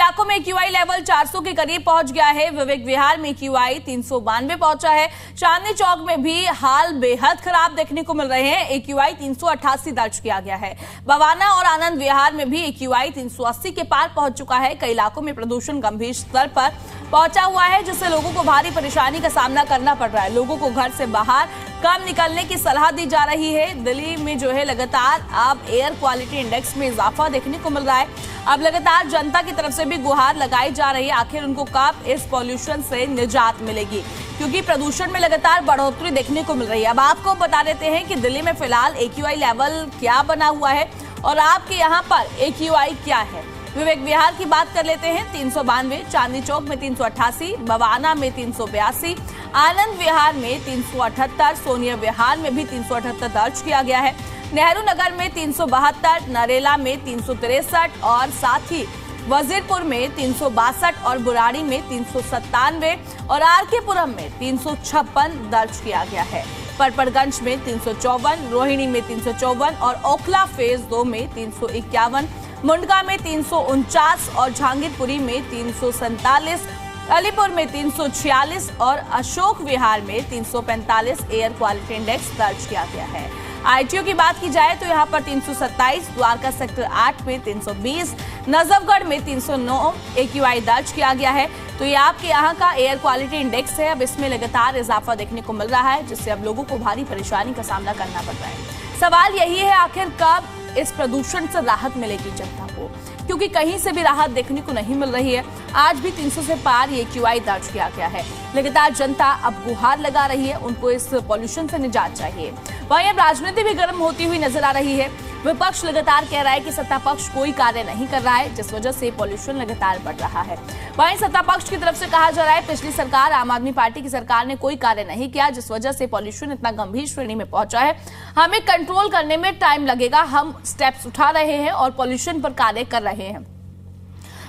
इलाकों में AQI level 400 के करीब पहुंच गया है। विवेक विहार में AQI 392 पहुंचा है। चांदनी चौक में भी हाल बेहद खराब देखने को मिल रहे हैं। AQI 388 दर्ज किया गया है। बवाना और आनंद विहार में भी AQI 380 के पार पहुंच चुका है। कई इलाकों में प्रदूषण गंभीर स्तर पर पहुंचा हुआ है, जिससे लोगों को भारी परेशानी का सामना करना पड़ रहा है। लोगों को घर से बाहर कम निकलने की सलाह दी जा रही है। दिल्ली में जो है लगातार अब एयर क्वालिटी इंडेक्स में इजाफा देखने को मिल रहा है। अब लगातार जनता की तरफ से भी गुहार लगाई जा रही है, आखिर उनको कब इस पॉल्यूशन से निजात मिलेगी, क्योंकि प्रदूषण में लगातार बढ़ोतरी देखने को मिल रही है। अब आपको बता देते हैं कि दिल्ली में फिलहाल AQI लेवल क्या बना हुआ है और आपके यहाँ पर AQI क्या है। विवेक विहार की बात कर लेते हैं, 392, चांदनी चौक में 388, बवाना में 382, आनंद विहार में 378, सोनिया विहार में भी 378 दर्ज किया गया है। नेहरू नगर में 372, नरेला में 363 और साथ ही वजीरपुर में 362 और बुराड़ी में 397 और आरकेपुरम में 356 दर्ज किया गया है। परपरगंज में 354, रोहिणी में 354 और ओखला फेज 2 में 351, मुंडका में 349 और जहांगीरपुरी में 347, अलीपुर में 346 और अशोक विहार में 345 एयर क्वालिटी इंडेक्स दर्ज किया गया है। ITO की बात की जाए तो यहाँ पर 327, द्वारका सेक्टर 8 में 320, नजफगढ़ में 309 AQI दर्ज किया गया है। तो ये आपके यहाँ का एयर क्वालिटी इंडेक्स है। अब इसमें लगातार इजाफा देखने को मिल रहा है, जिससे अब लोगों को भारी परेशानी का सामना करना पड़ रहा है। सवाल यही है, आखिर कब इस प्रदूषण से राहत मिलेगी जनता को, क्योंकि कहीं से भी राहत देखने को नहीं मिल रही है। आज भी 300 से पार ये AQI दर्ज किया गया है। लगातार जनता अब गुहार लगा रही है, उनको इस पॉल्यूशन से निजात चाहिए। वहीं अब राजनीति भी गर्म होती हुई नजर आ रही है। विपक्ष लगातार कह रहा है कि सत्ता पक्ष कोई कार्य नहीं कर रहा है, जिस वजह से पॉल्यूशन लगातार बढ़ रहा है। वहीं सत्ता पक्ष की तरफ से कहा जा रहा है पिछली सरकार आम आदमी पार्टी की सरकार ने कोई कार्य नहीं किया, जिस वजह से पॉल्यूशन इतना गंभीर श्रेणी में पहुंचा है। हमें कंट्रोल करने में टाइम लगेगा, हम स्टेप्स उठा रहे हैं और पॉल्यूशन पर कार्य कर रहे हैं।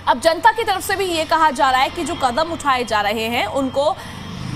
अब जनता की तरफ से भी ये कहा जा रहा है कि जो कदम उठाए जा रहे हैं उनको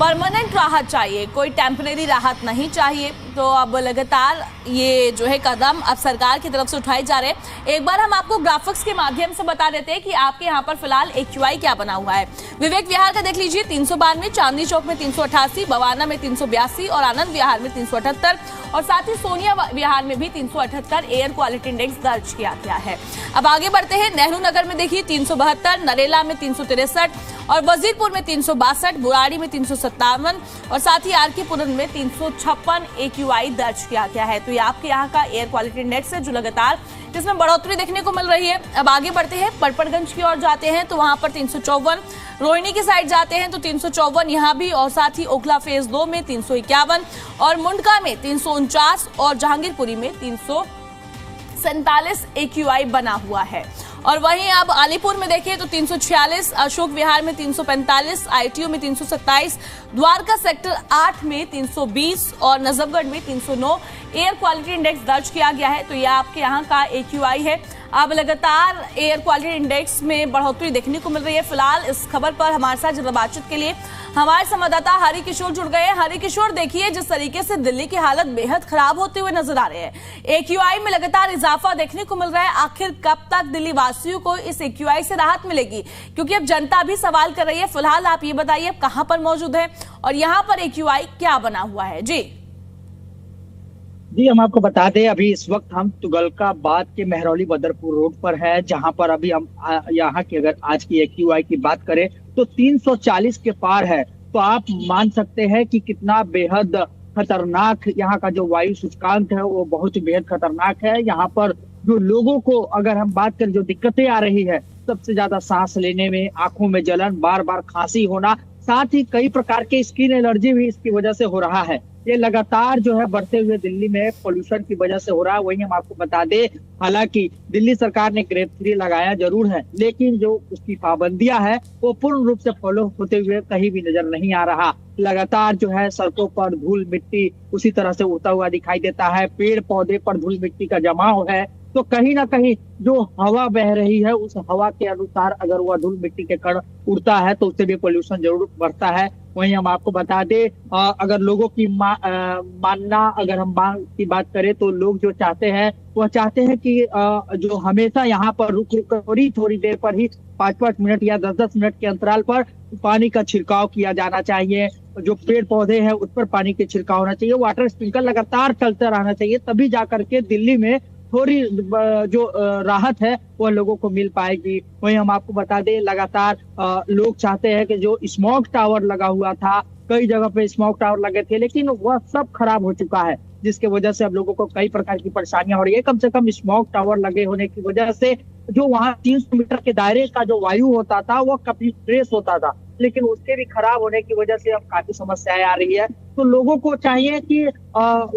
परमानेंट राहत चाहिए, कोई टेम्परेरी राहत नहीं चाहिए। तो अब लगातार ये जो है कदम अब सरकार की तरफ से उठाए जा रहे हैं। एक बार हम आपको ग्राफिक्स के माध्यम से बता देते हैं कि आपके यहाँ पर फिलहाल AQI क्या बना हुआ है। विवेक विहार का देख लीजिए 392, चांदनी चौक में 388, बवाना में 382 और आनंद विहार में 378 और साथ ही सोनिया विहार में भी 378 एयर क्वालिटी इंडेक्स दर्ज किया गया है। अब आगे बढ़ते हैं, नेहरू नगर में देखिए 372, नरेला में 363 और वजीरपुर में 362, बुराड़ी में 357 और साथ ही आरकेपुरम में 356 AQI दर्ज किया गया है। तो ये आपके यहाँ का एयर क्वालिटी इंडेक्स है, जो लगातार जिसमें बढ़ोतरी देखने को मिल रही है। अब आगे बढ़ते हैं, परपरगंज की ओर जाते हैं तो वहां पर 354, रोहिणी की साइड जाते हैं तो 354 यहाँ भी और साथ ही ओखला फेज 2 में 351 और मुंडका में 349 और जहांगीरपुरी में 347 AQI बना हुआ है। और वहीं अब अलीपुर में देखिए तो 346, अशोक विहार में 345, ITO में 327, द्वारका सेक्टर 8 में 320 और नजफगढ़ में 309 एयर क्वालिटी इंडेक्स दर्ज किया गया है। तो यह आपके यहाँ का AQI है। अब लगातार एयर क्वालिटी इंडेक्स में बढ़ोतरी देखने को मिल रही है। फिलहाल इस खबर पर हमारे साथ ज्यादा बातचीत के लिए हमारे संवाददाता हरि किशोर जुड़ गए हैं। हरि किशोर, देखिए जिस तरीके से दिल्ली की हालत बेहद खराब होते हुए नजर आ रहे हैं, AQI में लगातार इजाफा देखने को मिल रहा है। आखिर कब तक दिल्ली वासियों को इस AQI से राहत मिलेगी, क्योंकि अब जनता भी सवाल कर रही है। फिलहाल आप ये बताइए आप कहां पर मौजूद है और यहाँ पर AQI क्या बना हुआ है। जी हम आपको बता दें, अभी इस वक्त हम तुगलकाबाद के मेहरौली बदरपुर रोड पर है, जहां पर अभी हम यहाँ की अगर आज की AQI की बात करें तो 340 के पार है। तो आप मान सकते हैं कि कितना बेहद खतरनाक यहाँ का जो वायु सूचकांक है वो बहुत ही बेहद खतरनाक है। यहाँ पर जो लोगों को अगर हम बात करें जो दिक्कतें आ रही है, सबसे ज्यादा सांस लेने में, आंखों में जलन, बार बार खांसी होना, साथ ही कई प्रकार के स्किन एलर्जी भी इसकी वजह से हो रहा है। ये लगातार जो है बढ़ते हुए दिल्ली में पोल्यूशन की वजह से हो रहा है। वही हम आपको बता दें, हालांकि दिल्ली सरकार ने ग्रेड 3 लगाया जरूर है, लेकिन जो उसकी पाबंदियां है वो पूर्ण रूप से फॉलो होते हुए कहीं भी नजर नहीं आ रहा। लगातार जो है सड़कों पर धूल मिट्टी उसी तरह से उड़ता हुआ दिखाई देता है, पेड़ पौधे पर धूल मिट्टी का जमाव है। तो कहीं ना कहीं जो हवा बह रही है उस हवा के अनुसार अगर वह धूल मिट्टी के कण उड़ता है तो उससे भी पोल्यूशन जरूर बढ़ता है। वहीं हम आपको बता दें, अगर लोगों की मानना, अगर हम मांग की बात करें तो लोग जो चाहते हैं वह चाहते हैं कि जो हमेशा यहाँ पर रुक रुक कर थोड़ी थोड़ी देर पर ही 5-5 मिनट या 10-10 मिनट के अंतराल पर पानी का छिड़काव किया जाना चाहिए। जो पेड़ पौधे हैं उस पर पानी के छिड़काव होना चाहिए, वाटर स्प्रिंकलर लगातार चलता रहना चाहिए, तभी जाकर के दिल्ली में थोड़ी जो राहत है वह लोगों को मिल पाएगी। वहीं हम आपको बता दें, लगातार लोग चाहते हैं कि जो स्मॉग टावर लगा हुआ था, कई जगह पे स्मॉग टावर लगे थे, लेकिन वह सब खराब हो चुका है, जिसके वजह से अब लोगों को कई प्रकार की परेशानियां हो रही है। कम से कम स्मॉग टावर लगे होने की वजह से जो वहाँ 300 मीटर के दायरे का जो वायु होता था वह काफी फ्रेश होता था, लेकिन उसके भी खराब होने की वजह से अब काफी समस्याएं आ रही है। तो लोगों को चाहिए कि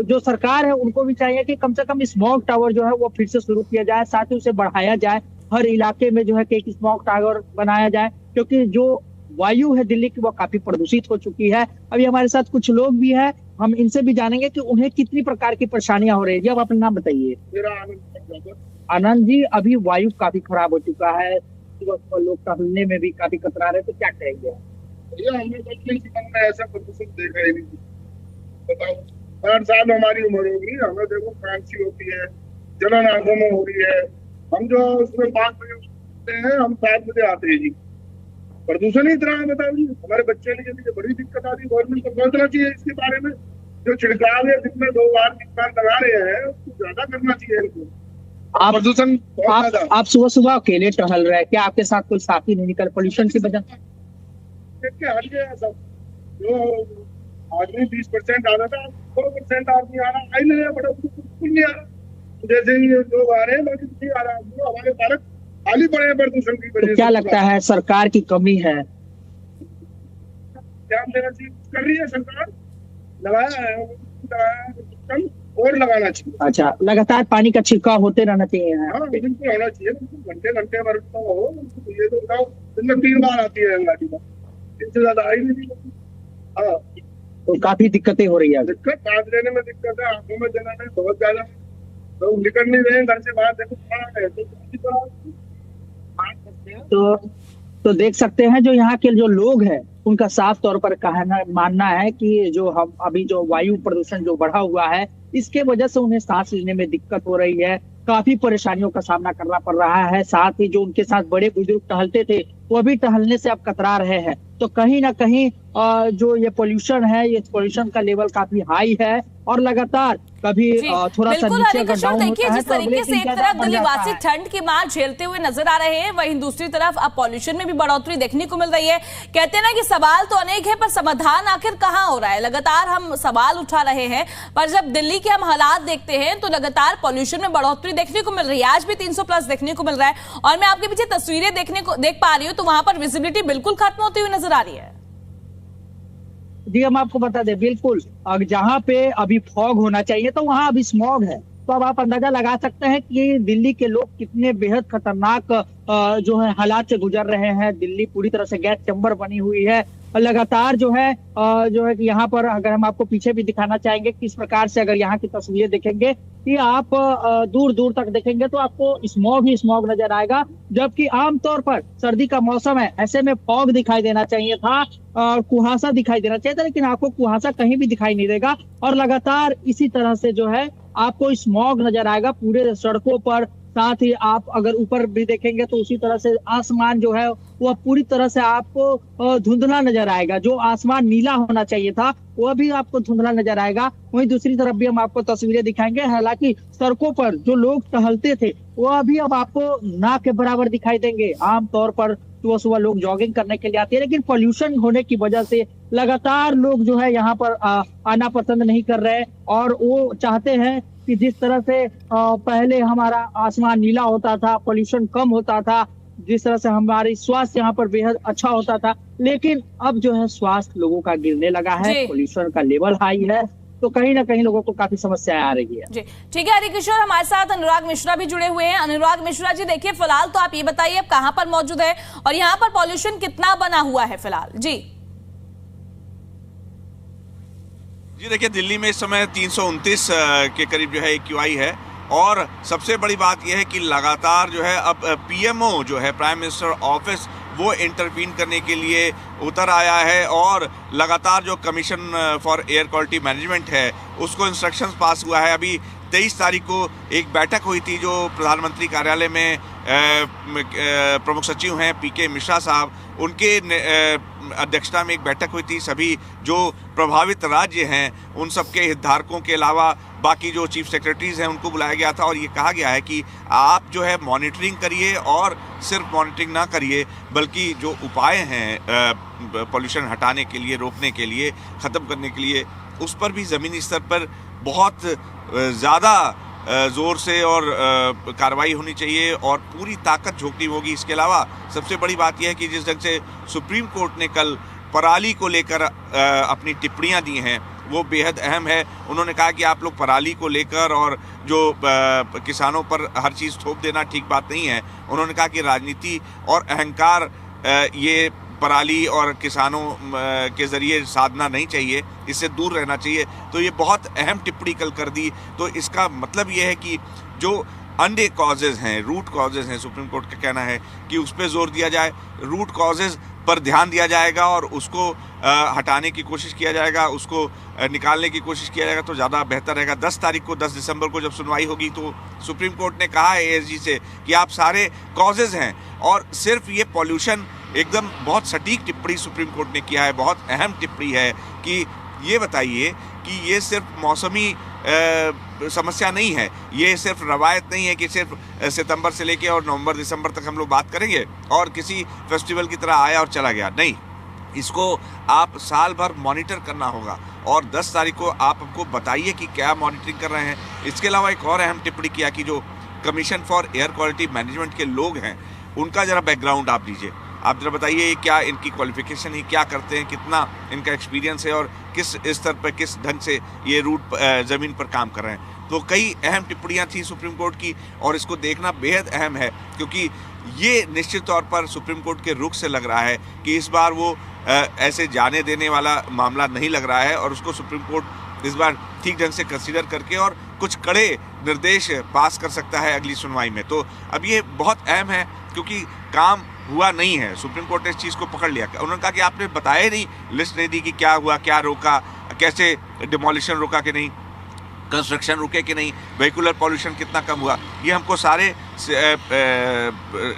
जो सरकार है उनको भी चाहिए कि कम से कम स्मॉग टावर जो है वो फिर से शुरू किया जाए, साथ ही उसे बढ़ाया जाए, हर इलाके में जो है कि एक स्मॉग टावर बनाया जाए, क्योंकि जो वायु है दिल्ली की वो काफी प्रदूषित हो चुकी है। अभी हमारे साथ कुछ लोग भी हैं, हम इनसे भी जानेंगे कि उन्हें कितनी प्रकार की परेशानियां हो रही है। जी, आप अपना नाम बताइए। मेरा आनंद जी, अभी वायु काफी खराब हो चुका है, लोग टहलने में भी काफी कतरा रहे, तो क्या कहेंगे? भैया हमने बचपन जीवन में ऐसा प्रदूषण देखा ही नहीं। बताओ, 60 साल हमारी उम्र होगी, हमें देखो खांसी होती है, जलन आंखों में हो रही है। हम जो उसमें 5 बजे उठते हैं, हम 7 बजे आते हैं जी। प्रदूषण ही इतना है, बताओ जी। हमारे बच्चे के लिए बड़ी दिक्कत आ रही है। गवर्नमेंट को सोचना चाहिए इसके बारे में। जो छिड़काव है जिसमें 2 बार 3 बार लगा रहे हैं उसको ज्यादा करना चाहिए इनको। आप प्रदूषण बहुत ज्यादा। आप सुबह सुबह अकेले टहल रहे हैं, क्या आपके साथ कोई साथी नहीं निकल पोल्यूशन की वजह? देख के हट गया सब। जो आदमी 20% आ रहा था, 2% आदमी आ रहा, आई नहीं बड़ा बिल्कुल नहीं आ रहा। जैसे ही लोग आ रहे हैं बाकी नहीं आ रहा। जो हमारे पार्क खाली पड़े हैं प्रदूषण की वजह से। क्या लगता है सरकार की कमी है? ध्यान देना चाहिए, कर रही है सरकार, लगाया है और लगाना चाहिए। अच्छा, लगातार पानी का छिड़काव होते रहना चाहिए। हाँ बिल्कुल होना चाहिए, घंटे घंटे भर हो। ये तो बताओ दिन में 3 बार आती है गंगा जी का, इससे ज्यादा आई नहीं। हाँ, तो काफी दिक्कतें हो रही है। दिक्कत सांस लेने में दिक्कत है, आंखों में जलन है बहुत ज्यादा। तो निकल नहीं रहे घर से बाहर, देखो तो देख सकते हैं जो यहाँ के जो लोग हैं उनका साफ तौर पर कहना मानना है कि जो हम अभी जो वायु प्रदूषण जो बढ़ा हुआ है इसके वजह से उन्हें सांस लेने में दिक्कत हो रही है, काफी परेशानियों का सामना करना पड़ रहा है। साथ ही जो उनके साथ बड़े बुजुर्ग टहलते थे वो भी टहलने से अब कतरा रहे हैं। तो कहीं ना कहीं जो ये पोल्यूशन है, ये पोल्यूशन का लेवल काफी हाई है और लगातार कभी थोड़ा सा नीचे अगर डाउन होता है जिस तो तरीके से एक तरफ दिल्लीवासी ठंड की मार झेलते हुए नजर आ रहे हैं, वहीं दूसरी तरफ अब पॉल्यूशन में भी बढ़ोतरी देखने को मिल रही है। कहते हैं ना कि सवाल तो अनेक है पर समाधान आखिर कहां हो रहा है। लगातार हम सवाल उठा रहे हैं पर जब दिल्ली के हम हालात देखते हैं तो लगातार पॉल्यूशन में बढ़ोतरी देखने को मिल रही है। आज भी 300+ देखने को मिल रहा है और मैं आपके पीछे तस्वीरें देख पा रही हूँ तो वहां पर विजिबिलिटी बिल्कुल खत्म होती हुई नजर आ रही है। जी, हम आपको बता दें, बिल्कुल जहाँ पे अभी फॉग होना चाहिए तो वहाँ अभी स्मॉग है। तो अब आप अंदाजा लगा सकते हैं कि दिल्ली के लोग कितने बेहद खतरनाक जो है हालात से गुजर रहे हैं। दिल्ली पूरी तरह से गैस चैम्बर बनी हुई है और लगातार जो है कि यहाँ पर अगर हम आपको पीछे भी दिखाना चाहेंगे किस प्रकार से अगर यहाँ की तस्वीरें देखेंगे कि आप दूर दूर तक देखेंगे तो आपको स्मॉग ही स्मॉग नजर आएगा। जबकि आमतौर पर सर्दी का मौसम है, ऐसे में फॉग दिखाई देना चाहिए था, कुहासा दिखाई देना चाहिए था, लेकिन आपको कुहासा कहीं भी दिखाई नहीं देगा और लगातार इसी तरह से जो है आपको स्मॉग नजर आएगा पूरे सड़कों पर। साथ ही आप अगर ऊपर भी देखेंगे तो उसी तरह से आसमान जो है वह पूरी तरह से आपको धुंधला नजर आएगा। जो आसमान नीला होना चाहिए था वह भी आपको धुंधला नजर आएगा। वहीं दूसरी तरफ भी हम आपको तस्वीरें दिखाएंगे, हालांकि सड़कों पर जो लोग टहलते थे वह भी अब आपको ना के बराबर दिखाई देंगे। आमतौर पर सुबह सुबह लोग जॉगिंग करने के लिए आते हैं, लेकिन पॉल्यूशन होने की वजह से लगातार लोग जो है यहाँ पर आना पसंद नहीं कर रहे और वो चाहते हैं कि जिस तरह से पहले हमारा आसमान नीला होता था, पॉल्यूशन कम होता था, जिस तरह से हमारी स्वास्थ्य यहाँ पर बेहद अच्छा होता था, लेकिन अब जो है स्वास्थ्य लोगों का गिरने लगा है, पॉल्यूशन का लेवल हाई है, तो कहीं ना कहीं लोगों को काफी समस्याएं आ रही है। जी ठीक है हरिकिशोर, हमारे साथ अनुराग मिश्रा भी जुड़े हुए हैं। अनुराग मिश्रा जी, देखिए फिलहाल तो आप ये बताइए अब कहाँ पर मौजूद है और यहाँ पर पॉल्यूशन कितना बना हुआ है फिलहाल? जी देखिए दिल्ली में इस समय 329 के करीब जो है AQI है और सबसे बड़ी बात यह है कि लगातार जो है अब पीएमओ जो है प्राइम मिनिस्टर ऑफिस वो इंटरवीन करने के लिए उतर आया है और लगातार जो commission for air quality management है उसको इंस्ट्रक्शंस पास हुआ है। अभी 23 तारीख को एक बैठक हुई थी जो प्रधानमंत्री कार्यालय में प्रमुख सचिव हैं पीके मिश्रा साहब, उनके अध्यक्षता में एक बैठक हुई थी। सभी जो प्रभावित राज्य हैं उन सबके हितधारकों के अलावा बाकी जो चीफ सेक्रेटरीज हैं उनको बुलाया गया था और ये कहा गया है कि आप जो है मॉनिटरिंग करिए और सिर्फ मॉनिटरिंग ना करिए बल्कि जो उपाय हैं पॉल्यूशन हटाने के लिए, रोकने के लिए, ख़त्म करने के लिए, उस पर भी ज़मीनी स्तर पर बहुत ज़्यादा ज़ोर से और कार्रवाई होनी चाहिए और पूरी ताकत झोंकनी होगी। इसके अलावा सबसे बड़ी बात यह है कि जिस ढंग से सुप्रीम कोर्ट ने कल पराली को लेकर अपनी टिप्पणियां दी हैं वो बेहद अहम है। उन्होंने कहा कि आप लोग पराली को लेकर और जो किसानों पर हर चीज़ थोप देना ठीक बात नहीं है। उन्होंने कहा कि राजनीति और अहंकार ये पराली और किसानों के ज़रिए साधना नहीं चाहिए, इससे दूर रहना चाहिए। तो ये बहुत अहम टिप्पणी कल कर दी। तो इसका मतलब ये है कि जो अंडे कॉजेज़ हैं, रूट कॉजेज़ हैं, सुप्रीम कोर्ट का कहना है कि उस पर जोर दिया जाए, रूट कॉजेज़ पर ध्यान दिया जाएगा और उसको हटाने की कोशिश किया जाएगा, उसको निकालने की कोशिश किया जाएगा तो ज़्यादा बेहतर रहेगा। 10 दिसंबर को जब सुनवाई होगी तो सुप्रीम कोर्ट ने कहा है एएसजी से कि आप सारे कॉजेज़ हैं और सिर्फ ये पॉल्यूशन, एकदम बहुत सटीक टिप्पणी सुप्रीम कोर्ट ने किया है, बहुत अहम टिप्पणी है कि ये बताइए कि ये सिर्फ मौसमी समस्या नहीं है, ये सिर्फ रवायत नहीं है कि सिर्फ सितंबर से लेके और नवंबर दिसंबर तक हम लोग बात करेंगे और किसी फेस्टिवल की तरह आया और चला गया। नहीं, इसको आप साल भर मॉनिटर करना होगा और 10 तारीख को आप हमको बताइए कि क्या मॉनिटरिंग कर रहे हैं। इसके अलावा एक और अहम टिप्पणी किया कि जो commission for air quality management के लोग हैं उनका ज़रा बैकग्राउंड आप दीजिए, आप ज़रा बताइए क्या इनकी क्वालिफिकेशन है, क्या करते हैं, कितना इनका एक्सपीरियंस है और किस स्तर पर, किस ढंग से ये रूट ज़मीन पर काम कर रहे हैं। तो कई अहम टिप्पणियां थी सुप्रीम कोर्ट की और इसको देखना बेहद अहम है क्योंकि ये निश्चित तौर पर सुप्रीम कोर्ट के रुख से लग रहा है कि इस बार वो ऐसे जाने देने वाला मामला नहीं लग रहा है और उसको सुप्रीम कोर्ट इस बार ठीक ढंग से कंसीडर करके और कुछ कड़े निर्देश पास कर सकता है अगली सुनवाई में। तो अब ये बहुत अहम है क्योंकि काम हुआ नहीं है, सुप्रीम कोर्ट ने इस चीज़ को पकड़ लिया। उन्होंने कहा कि आपने बताया नहीं, लिस्ट नहीं दी कि क्या हुआ, क्या रोका, कैसे डिमोलिशन रोका कि नहीं, कंस्ट्रक्शन रुके कि नहीं, वेहिकुलर पॉल्यूशन कितना कम हुआ, ये हमको सारे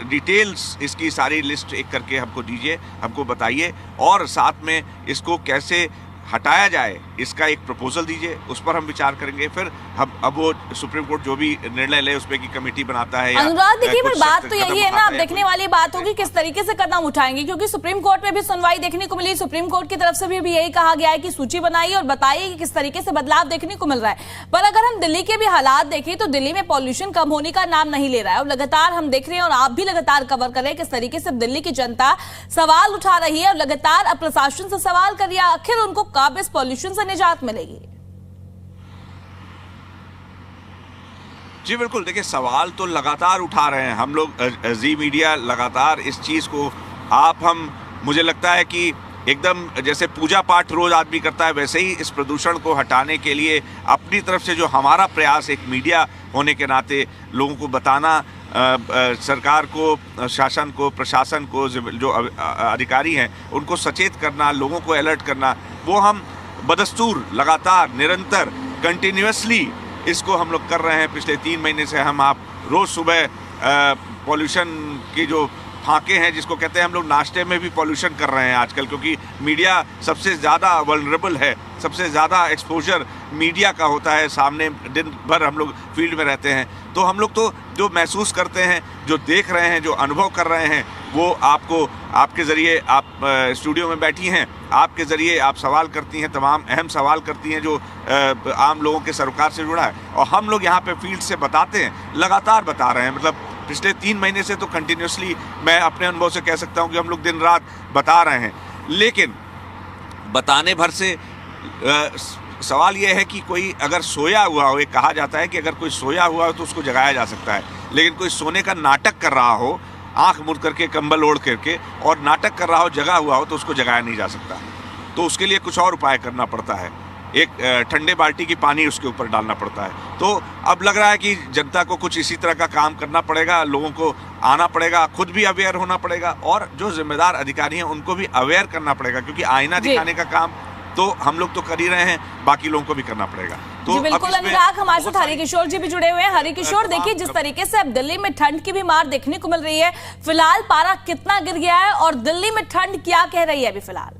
डिटेल्स, इसकी सारी लिस्ट एक करके हमको दीजिए, हमको बताइए और साथ में इसको कैसे हटाया जाए इसका एक प्रपोजल दीजिए, उस पर हम विचार करेंगे। फिर हम अब वो सुप्रीम कोर्ट जो भी निर्णय ले उसपे की कमेटी बनाता है। अनुराग देखिए, पर बात तो यही है ना, अब देखने वाली बात होगी किस तरीके से कदम उठाएंगे क्योंकि सुप्रीम कोर्ट में भी सुनवाई देखने को मिली। सुप्रीम कोर्ट की तरफ से भी यही कहा गया है कि सूची बनाइए और बताइए कि किस तरीके से बदलाव देखने को मिल रहा है। पर अगर हम दिल्ली के भी हालात देखें तो दिल्ली में पॉल्यूशन कम होने का नाम नहीं ले रहा है और लगातार हम देख रहे हैं और आप भी लगातार कवर कर रहे हैं किस तरीके से दिल्ली की जनता सवाल उठा रही है और लगातार अब प्रशासन से सवाल कर रही है आखिर उनको कब इस पॉल्यूशन से निजात मिलेगी। जी बिल्कुल, देखिए सवाल तो लगातार उठा रहे हैं हम लोग, जी मीडिया लगातार इस चीज़ को मुझे लगता है कि एकदम जैसे पूजा पाठ रोज आदमी करता है वैसे ही इस प्रदूषण को हटाने के लिए अपनी तरफ से जो हमारा प्रयास एक मीडिया होने के नाते लोगों को बताना, सरकार को, शासन को, प्रशासन को, जो अधिकारी हैं उनको सचेत करना, लोगों को अलर्ट करना, वो हम बदस्तूर लगातार निरंतर कंटिन्यूसली इसको हम लोग कर रहे हैं। पिछले 3 महीने से आप रोज़ सुबह पॉल्यूशन की जो फांके हैं, जिसको कहते हैं, हम लोग नाश्ते में भी पॉल्यूशन कर रहे हैं आजकल, क्योंकि मीडिया सबसे ज़्यादा वल्नरेबल है, सबसे ज़्यादा एक्सपोजर मीडिया का होता है, सामने दिन भर हम लोग फील्ड में रहते हैं। तो हम लोग तो जो महसूस करते हैं, जो देख रहे हैं, जो अनुभव कर रहे हैं, वो आपको आपके ज़रिए, आप स्टूडियो में बैठी हैं, आपके ज़रिए आप सवाल करती हैं, तमाम अहम सवाल करती हैं जो आम लोगों के सरोकार से जुड़ा है, और हम लोग यहाँ पे फील्ड से बताते हैं, लगातार बता रहे हैं। मतलब पिछले 3 महीने से तो कंटिन्यूसली मैं अपने अनुभव से कह सकता हूँ कि हम लोग दिन रात बता रहे हैं। लेकिन बताने भर से सवाल यह है कि कोई अगर सोया हुआ हो, ये कहा जाता है कि अगर कोई सोया हुआ हो तो उसको जगाया जा सकता है, लेकिन कोई सोने का नाटक कर रहा हो, आंख मुड़ करके, कंबल ओढ़ करके, और नाटक कर रहा हो, जगा हुआ हो, तो उसको जगाया नहीं जा सकता। तो उसके लिए कुछ और उपाय करना पड़ता है। एक ठंडे बाल्टी की पानी उसके ऊपर डालना पड़ता है। तो अब लग रहा है कि जनता को कुछ इसी तरह का काम करना पड़ेगा, लोगों को आना पड़ेगा, खुद भी अवेयर होना पड़ेगा और जो जिम्मेदार अधिकारी हैं उनको भी अवेयर करना पड़ेगा, क्योंकि आईना दिखाने का काम तो हम लोग तो कर ही रहे हैं, बाकी लोगों को भी करना पड़ेगा। तो जी बिल्कुल अनुराग, हमारे साथ हरिकिशोर जी भी जुड़े हुए हैं। हरिकिशोर, देखिए जिस तरीके से अब दिल्ली में ठंड की भी मार देखने को मिल रही है, फिलहाल पारा कितना गिर गया है और दिल्ली में ठंड क्या कह रही है अभी फिलहाल?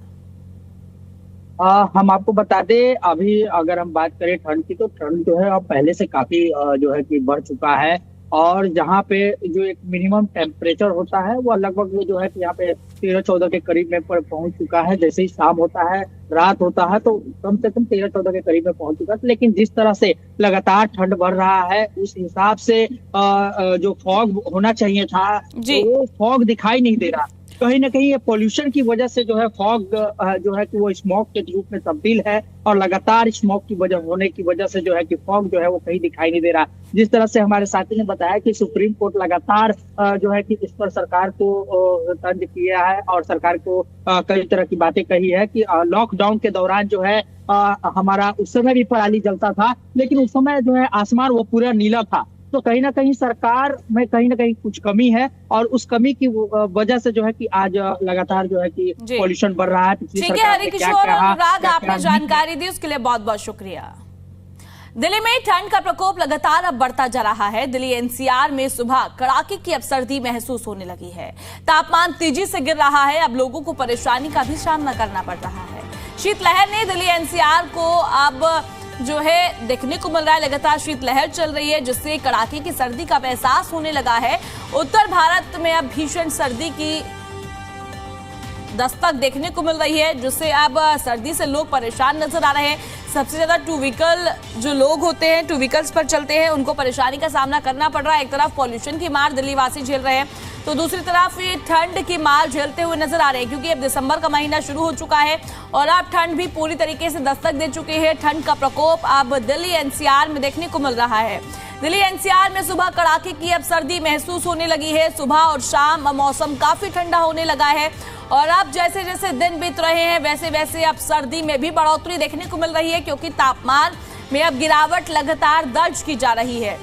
हम आपको बता दें, अभी अगर हम बात करें ठंड की, तो ठंड जो है अब पहले से काफी जो है कि बढ़ चुका है। और जहाँ पे जो एक मिनिमम टेम्परेचर होता है वो लगभग जो है कि यहाँ पे 13-14 के करीब में पहुंच चुका है। जैसे ही शाम होता है, रात होता है, तो कम से कम 13-14 के करीब में पहुंच चुका है। लेकिन जिस तरह से लगातार ठंड बढ़ रहा है, उस हिसाब से जो फॉग होना चाहिए था, तो वो फॉग दिखाई नहीं दे रहा। कहीं ना कहीं ये पोल्यूशन की वजह से जो है फॉग जो है कि वो स्मॉग के रूप में तब्दील है, और लगातार स्मॉग की वजह होने की वजह से जो है कि फॉग जो है वो कहीं दिखाई नहीं दे रहा। जिस तरह से हमारे साथी ने बताया कि सुप्रीम कोर्ट लगातार जो है कि इस पर सरकार को तंज किया है और सरकार को कई तरह की बातें कही है कि लॉकडाउन के दौरान जो है हमारा उस समय भी पराली जलता था, लेकिन उस समय जो है आसमान वो पूरा नीला था। तो कहीं ना कहीं सरकार में कहीं ना कहीं कुछ कमी है, और उस कमी की वजह से जो है कि आज लगातार जो है कि पोल्यूशन बढ़ रहा है। ठीक है हरिकिशोर, अनुराग आपने जानकारी दी उसके लिए बहुत बहुत शुक्रिया। दिल्ली में ठंड का प्रकोप लगातार अब बढ़ता जा रहा है। दिल्ली एनसीआर में सुबह कड़ाके की अब सर्दी महसूस होने लगी है। तापमान तेजी से गिर रहा है, अब लोगों को परेशानी का भी सामना करना पड़ रहा है। शीतलहर ने दिल्ली एनसीआर को अब जो है देखने को मिल रहा है, लगातार शीतलहर चल रही है, जिससे कड़ाके की सर्दी का एहसास होने लगा है। उत्तर भारत में अब भीषण सर्दी की दस्तक देखने को मिल रही है, जिससे अब सर्दी से लोग परेशान नजर आ रहे हैं। सबसे ज्यादा टू व्हीकल जो लोग होते हैं, टू व्हीकल्स पर चलते हैं, उनको परेशानी का सामना करना पड़ रहा है। एक तरफ पॉल्यूशन की मार दिल्ली वासी झेल रहे हैं, तो दूसरी तरफ ये ठंड की मार झेलते हुए नजर आ रहे हैं, क्योंकि अब दिसंबर का महीना शुरू हो चुका है और अब ठंड भी पूरी तरीके से दस्तक दे चुकी है। ठंड का प्रकोप अब दिल्ली एनसीआर में देखने को मिल रहा है। दिल्ली एनसीआर में सुबह कड़ाके की अब सर्दी महसूस होने लगी है। सुबह और शाम मौसम काफी ठंडा होने लगा है, और अब जैसे जैसे दिन बीत रहे हैं वैसे वैसे अब सर्दी में भी बढ़ोतरी देखने को मिल रही है, क्योंकि तापमान में अब गिरावट लगातार दर्ज की जा रही है।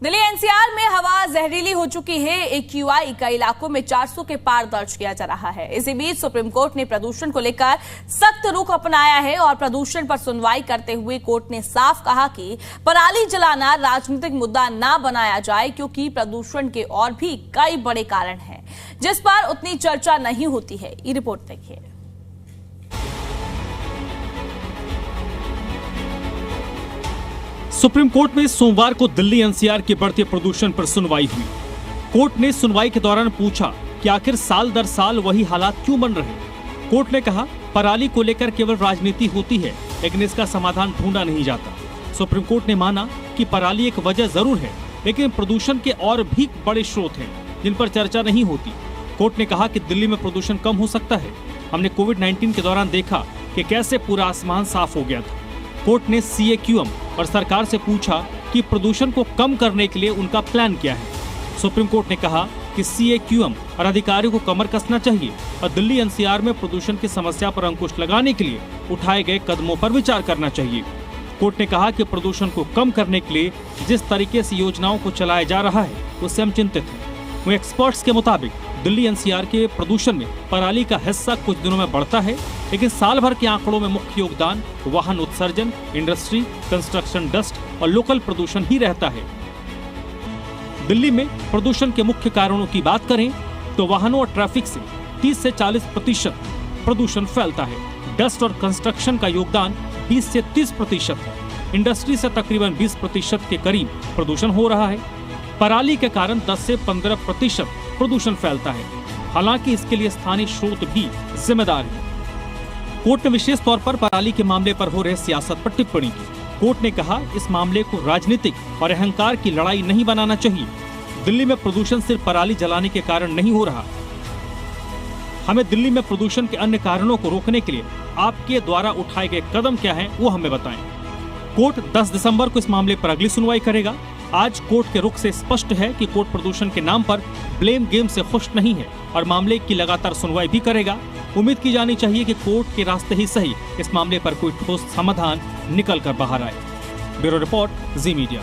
दिल्ली एनसीआर में हवा जहरीली हो चुकी है। AQI कई इलाकों में 400 के पार दर्ज किया जा रहा है। इसी बीच सुप्रीम कोर्ट ने प्रदूषण को लेकर सख्त रुख अपनाया है और प्रदूषण पर सुनवाई करते हुए कोर्ट ने साफ कहा कि पराली जलाना राजनीतिक मुद्दा ना बनाया जाए, क्योंकि प्रदूषण के और भी कई बड़े कारण हैं जिस पर उतनी चर्चा नहीं होती है। ये रिपोर्ट देखिए। सुप्रीम कोर्ट में सोमवार को दिल्ली एनसीआर के बढ़ते प्रदूषण पर सुनवाई हुई। कोर्ट ने सुनवाई के दौरान पूछा कि आखिर साल दर साल वही हालात क्यों बन रहे। कोर्ट ने कहा पराली को लेकर केवल राजनीति होती है, लेकिन इसका समाधान ढूंढा नहीं जाता। सुप्रीम कोर्ट ने माना कि पराली एक वजह जरूर है, लेकिन प्रदूषण के और भी बड़े स्रोत हैं जिन पर चर्चा नहीं होती। कोर्ट ने कहा कि दिल्ली में प्रदूषण कम हो सकता है। हमने कोविड-19 के दौरान देखा कि कैसे पूरा आसमान साफ हो गया था। कोर्ट ने CAQM और सरकार से पूछा कि प्रदूषण को कम करने के लिए उनका प्लान क्या है। सुप्रीम कोर्ट ने कहा कि CAQM और अधिकारियों को कमर कसना चाहिए और दिल्ली एनसीआर में प्रदूषण की समस्या पर अंकुश लगाने के लिए उठाए गए कदमों पर विचार करना चाहिए। कोर्ट ने कहा कि प्रदूषण को कम करने के लिए जिस तरीके से योजनाओं को चलाया जा रहा है उससे हम चिंतित हैं। वहीं एक्सपर्ट्स के मुताबिक दिल्ली एनसीआर के प्रदूषण में पराली का हिस्सा कुछ दिनों में बढ़ता है, लेकिन साल भर के आंकड़ों में मुख्य योगदान वाहन उत्सर्जन, इंडस्ट्री, कंस्ट्रक्शन डस्ट और लोकल प्रदूषण ही रहता है। दिल्ली में प्रदूषण के मुख्य कारणों की बात करें तो वाहनों और ट्रैफिक से 30 से 40% प्रदूषण फैलता है। डस्ट और कंस्ट्रक्शन का योगदान 20 से 30% है। इंडस्ट्री से तकरीबन 20% के करीब प्रदूषण हो रहा है। पराली के कारण 10 से 15% प्रदूषण फैलता है। हालांकि इसके लिए स्थानीय स्रोत भी जिम्मेदार है। कोर्ट ने विशेष तौर पर पराली के मामले पर हो रहे सियासत पर टिप्पणी की। कोर्ट ने कहा इस मामले को राजनीतिक और अहंकार की लड़ाई नहीं बनाना चाहिए। दिल्ली में प्रदूषण सिर्फ पराली जलाने के कारण नहीं हो रहा। हमें दिल्ली में प्रदूषण के अन्य कारणों को रोकने के लिए आपके द्वारा उठाए गए कदम क्या हैं, वो हमें बताएं। कोर्ट 10 दिसंबर को इस मामले पर अगली सुनवाई करेगा। आज कोर्ट के रुख से स्पष्ट है कि कोर्ट प्रदूषण के नाम पर ब्लेम गेम से खुश नहीं है और मामले की लगातार सुनवाई भी करेगा। उम्मीद की जानी चाहिए कि कोर्ट के रास्ते ही सही इस मामले पर कोई ठोस समाधान निकल कर बाहर आए। ब्यूरो रिपोर्ट, जी मीडिया।